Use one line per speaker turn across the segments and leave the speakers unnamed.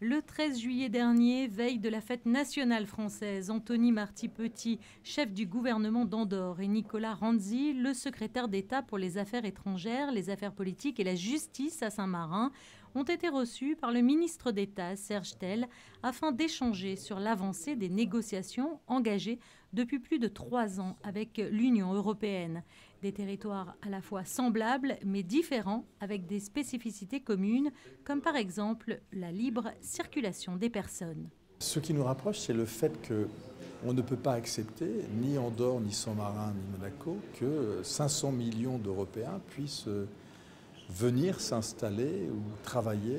Le 13 juillet dernier, veille de la fête nationale française, Anthony Marty-Petit, chef du gouvernement d'Andorre, et Nicolas Ranzi, le secrétaire d'État pour les affaires étrangères, les affaires politiques et la justice à Saint-Marin, ont été reçus par le ministre d'État, Serge Tell, afin d'échanger sur l'avancée des négociations engagées depuis plus de 3 ans avec l'Union européenne. Des territoires à la fois semblables mais différents, avec des spécificités communes, comme par exemple la libre circulation des personnes.
Ce qui nous rapproche, c'est le fait qu'on ne peut pas accepter, ni Andorre, ni Saint-Marin, ni Monaco, que 500 millions d'Européens puissent venir s'installer ou travailler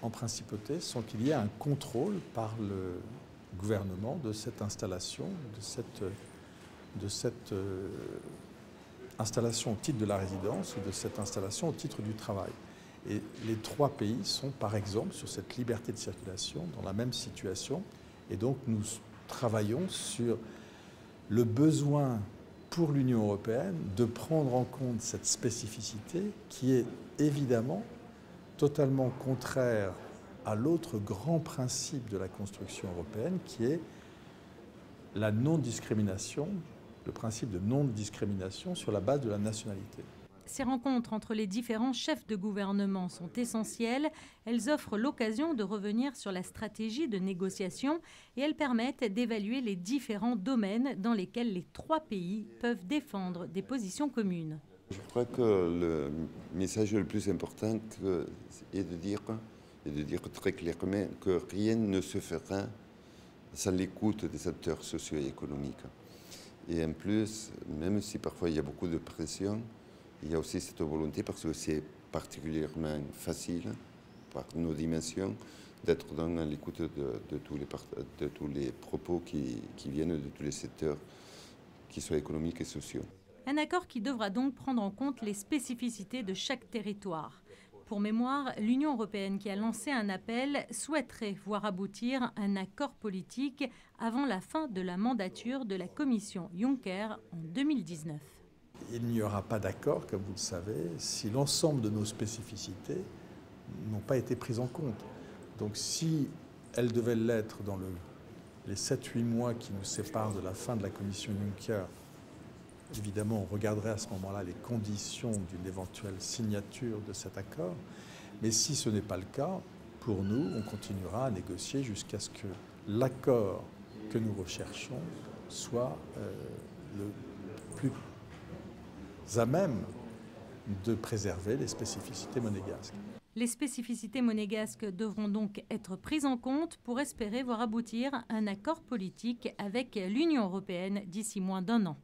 en principauté sans qu'il y ait un contrôle par le gouvernement de cette installation, de cette installation au titre de la résidence ou de cette installation au titre du travail. Et les 3 pays sont par exemple sur cette liberté de circulation dans la même situation et donc nous travaillons sur le besoin pour l'Union européenne de prendre en compte cette spécificité qui est évidemment totalement contraire à l'autre grand principe de la construction européenne qui est la non-discrimination, le principe de non-discrimination sur la base de la nationalité.
Ces rencontres entre les différents chefs de gouvernement sont essentielles. Elles offrent l'occasion de revenir sur la stratégie de négociation et elles permettent d'évaluer les différents domaines dans lesquels les 3 pays peuvent défendre des positions communes.
Je crois que le message le plus important est de dire très clairement que rien ne se fera sans l'écoute des acteurs socio-économiques. Et en plus, même si parfois il y a beaucoup de pression, il y a aussi cette volonté, parce que c'est particulièrement facile, par nos dimensions, d'être dans l'écoute de tous les propos qui viennent de tous les secteurs, qui soient économiques et sociaux.
Un accord qui devra donc prendre en compte les spécificités de chaque territoire. Pour mémoire, l'Union européenne qui a lancé un appel souhaiterait voir aboutir un accord politique avant la fin de la mandature de la commission Juncker en 2019.
Il n'y aura pas d'accord, comme vous le savez, si l'ensemble de nos spécificités n'ont pas été prises en compte. Donc si elles devaient l'être dans les 7-8 mois qui nous séparent de la fin de la commission Juncker, évidemment, on regarderait à ce moment-là les conditions d'une éventuelle signature de cet accord. Mais si ce n'est pas le cas, pour nous, on continuera à négocier jusqu'à ce que l'accord que nous recherchons soit le plus à même de préserver les spécificités monégasques.
Les spécificités monégasques devront donc être prises en compte pour espérer voir aboutir un accord politique avec l'Union européenne d'ici moins d'1 an.